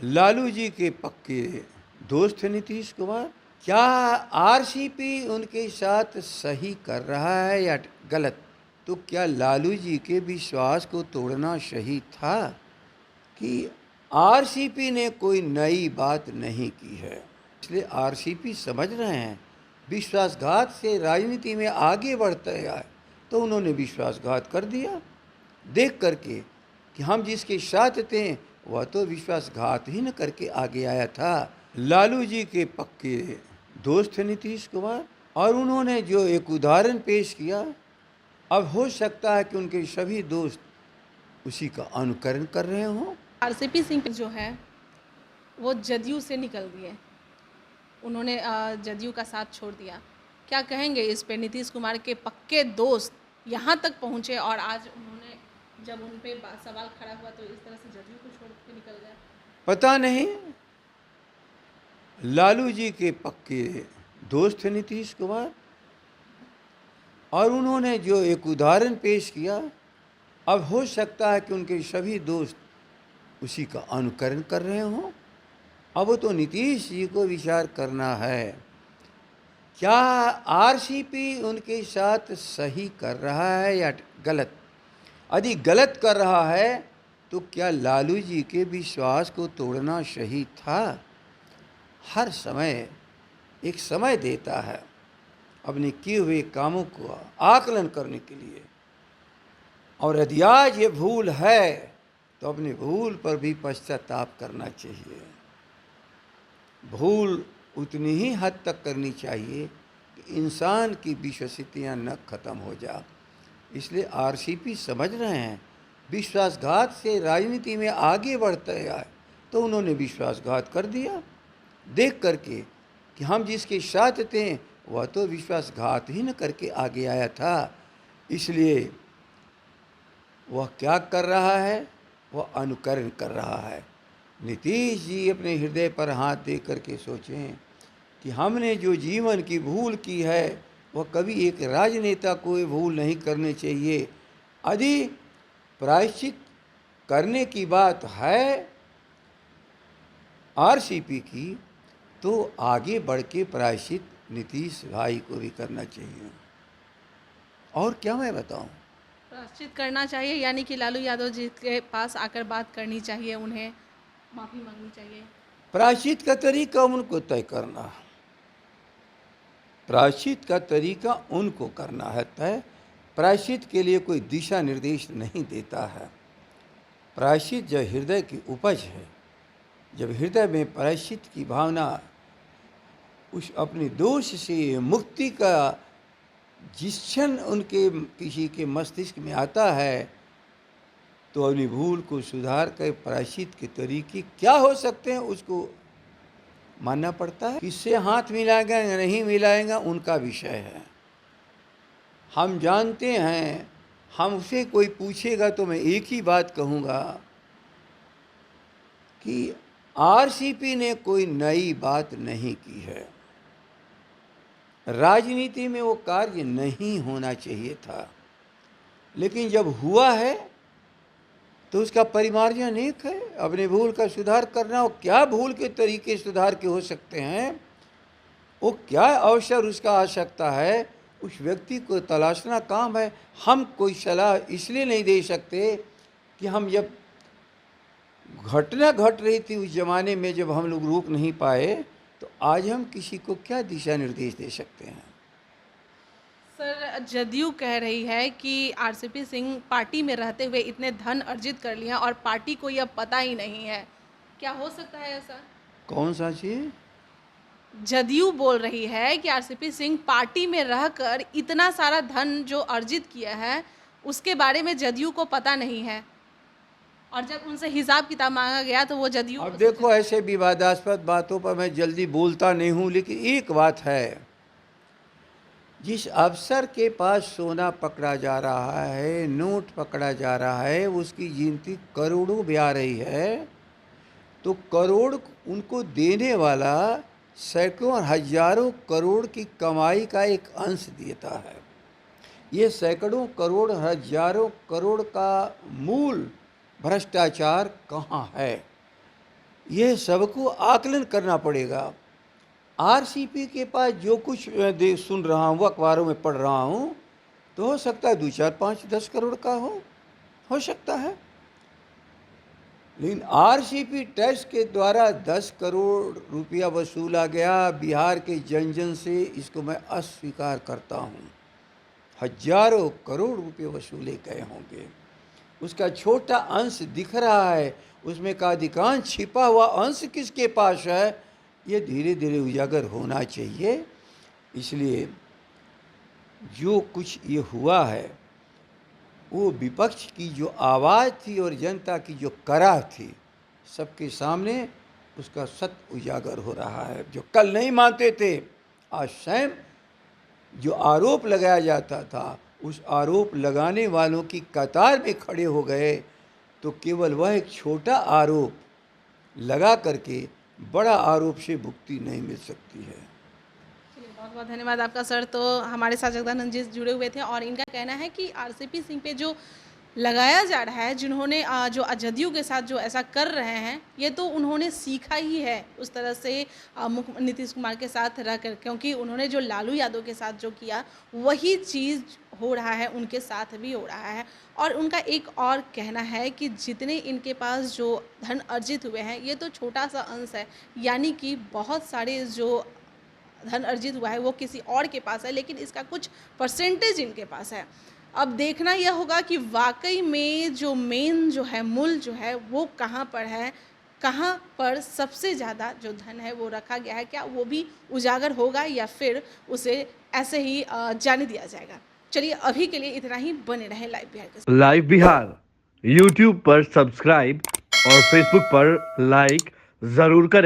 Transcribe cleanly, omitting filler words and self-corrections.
लालू जी के पक्के दोस्त थे नीतीश कुमार। क्या आरसीपी उनके साथ सही कर रहा है या गलत? तो क्या लालू जी के विश्वास को तोड़ना सही था कि आरसीपी ने कोई नई बात नहीं की है? इसलिए आरसीपी समझ रहे हैं विश्वासघात से राजनीति में आगे बढ़ता है, तो उन्होंने विश्वासघात कर दिया देख करके कि हम जिसके साथ थे वह तो विश्वासघात ही न करके आगे आया था। लालू जी के पक्के दोस्त थे नीतीश कुमार, और उन्होंने जो एक उदाहरण पेश किया, अब हो सकता है कि उनके सभी दोस्त उसी का अनुकरण कर रहे हों। आरसीपी सिंह जो है वो जदयू से निकल दिए, उन्होंने जदयू का साथ छोड़ दिया। क्या कहेंगे इस पे? नीतीश कुमार के पक्के दोस्त यहाँ तक पहुँचे और आज उन्होंने जब उन पे सवाल खड़ा हुआ तो इस तरह से जदयू को छोड़ के निकल गए। पता नहीं, लालू जी के पक्के दोस्त थे नीतीश कुमार, और उन्होंने जो एक उदाहरण पेश किया, अब हो सकता है कि उनके सभी दोस्त उसी का अनुकरण कर रहे हों। अब तो नीतीश जी को विचार करना है, क्या आरसीपी उनके साथ सही कर रहा है या गलत? यदि गलत कर रहा है तो क्या लालू जी के विश्वास को तोड़ना सही था? हर समय एक समय देता है अपने किए हुए कामों को आकलन करने के लिए, और यदि आज ये भूल है तो अपनी भूल पर भी पश्चाताप करना चाहिए। भूल उतनी ही हद तक करनी चाहिए कि इंसान की विश्वसनीयता न खत्म हो जाए। इसलिए आरसीपी समझ रहे हैं विश्वासघात से राजनीति में आगे बढ़ता है, तो उन्होंने विश्वासघात कर दिया देख करके कि हम जिसके साथ थे वह तो विश्वासघात ही न करके आगे आया था। इसलिए वह क्या कर रहा है? वह अनुकरण कर रहा है। नीतीश जी अपने हृदय पर हाथ दे करके सोचें कि हमने जो जीवन की भूल की है वह कभी एक राजनेता को ये भूल नहीं करनी चाहिए। यदि प्रायश्चित करने की बात है आरसीपी की, तो आगे बढ़ के प्रायश्चित नीतीश भाई को भी करना चाहिए। और क्या मैं बताऊं? प्रायश्चित करना चाहिए यानी कि लालू यादव जी के पास आकर बात करनी चाहिए, उन्हें माफ़ी मांगनी चाहिए। प्रायश्चित का तरीका उनको तय करना है, प्रायश्चित का तरीका उनको करना है तय। प्रायश्चित के लिए कोई दिशा निर्देश नहीं देता है। प्रायश्चित जब हृदय की उपज है, जब हृदय में प्रायश्चित की भावना उस अपने दोष से मुक्ति का जिस क्षण उनके किसी के मस्तिष्क में आता है, तो अपनी भूल को सुधार कर प्रायश्चित के तरीके क्या हो सकते हैं उसको मानना पड़ता है। किससे हाथ मिलाएंगे या नहीं मिलाएंगे उनका विषय है। हम जानते हैं, हमसे कोई पूछेगा तो मैं एक ही बात कहूँगा कि आरसीपी ने कोई नई बात नहीं की है। राजनीति में वो कार्य नहीं होना चाहिए था, लेकिन जब हुआ है तो उसका परिमार्जन एक है, अपने भूल का सुधार करना। और क्या भूल के तरीके सुधार के हो सकते हैं, वो क्या अवसर उसका आ सकता है, उस व्यक्ति को तलाशना काम है। हम कोई सलाह इसलिए नहीं दे सकते कि हम जब घटना घट रही थी उस ज़माने में जब हम लोग रोक नहीं पाए, तो आज हम किसी को क्या दिशा निर्देश दे सकते हैं? सर, जदयू कह रही है कि आरसीपी सिंह पार्टी में रहते हुए इतने धन अर्जित कर लिए हैं और पार्टी को यह पता ही नहीं है। क्या हो सकता है ऐसा? कौन सा चीज़? जदयू बोल रही है कि आरसीपी सिंह पार्टी में रहकर इतना सारा धन जो अर्जित किया है उसके बारे में जदयू को पता नहीं है, और जब उनसे हिसाब किताब मांगा गया तो वो जदयू। अब देखो, ऐसे विवादास्पद बातों पर मैं जल्दी बोलता नहीं हूँ, लेकिन एक बात है, जिस अफसर के पास सोना पकड़ा जा रहा है, नोट पकड़ा जा रहा है, उसकी गिनती करोड़ों में आ रही है, तो करोड़ उनको देने वाला सैकड़ों और हजारों करोड़ की कमाई का एक अंश देता है। ये सैकड़ों करोड़ हजारों करोड़ का मूल भ्रष्टाचार कहाँ है? यह सबको आकलन करना पड़ेगा। आरसीपी के पास जो कुछ सुन रहा हूँ, अखबारों में पढ़ रहा हूँ, तो हो सकता है 2, 4, 5, 10 करोड़ का हो सकता है। लेकिन आरसीपी टैक्स के द्वारा 10 करोड़ रुपया वसूला गया बिहार के जन जन से, इसको मैं अस्वीकार करता हूँ। हजारों करोड़ रुपये वसूले गए होंगे, उसका छोटा अंश दिख रहा है, उसमें का अधिकांश छिपा हुआ अंश किसके पास है, ये धीरे धीरे उजागर होना चाहिए। इसलिए जो कुछ ये हुआ है वो विपक्ष की जो आवाज़ थी और जनता की जो कराह थी, सबके सामने उसका सत्य उजागर हो रहा है। जो कल नहीं मानते थे, आज स्वयं जो आरोप लगाया जाता था, उस आरोप लगाने वालों की कतार में खड़े हो गए, तो केवल वह एक छोटा आरोप लगा करके बड़ा आरोप से मुक्ति नहीं मिल सकती है। बहुत बहुत धन्यवाद आपका सर। तो हमारे साथ जगदानंद जी जुड़े हुए थे और इनका कहना है कि आरसीपी सिंह पे जो लगाया जा रहा है, जिन्होंने जो जदयू के साथ जो ऐसा कर रहे हैं, ये तो उन्होंने सीखा ही है उस तरह से नीतीश कुमार के साथ रह कर, क्योंकि उन्होंने जो लालू यादव के साथ जो किया वही चीज़ हो रहा है उनके साथ भी हो रहा है। और उनका एक और कहना है कि जितने इनके पास जो धन अर्जित हुए हैं, ये तो छोटा सा अंश है, यानी कि बहुत सारे जो धन अर्जित हुआ है वो किसी और के पास है, लेकिन इसका कुछ परसेंटेज इनके पास है। अब देखना यह होगा कि वाकई में जो मेन जो है, मूल जो है, वो कहाँ पर है, कहाँ पर सबसे ज़्यादा जो धन है वो रखा गया है, क्या वो भी उजागर होगा या फिर उसे ऐसे ही जाने दिया जाएगा। चलिए अभी के लिए इतना ही, बने रहें लाइव बिहार के साथ। लाइव बिहार यूट्यूब पर सब्सक्राइब और फेसबुक पर लाइक जरूर करें।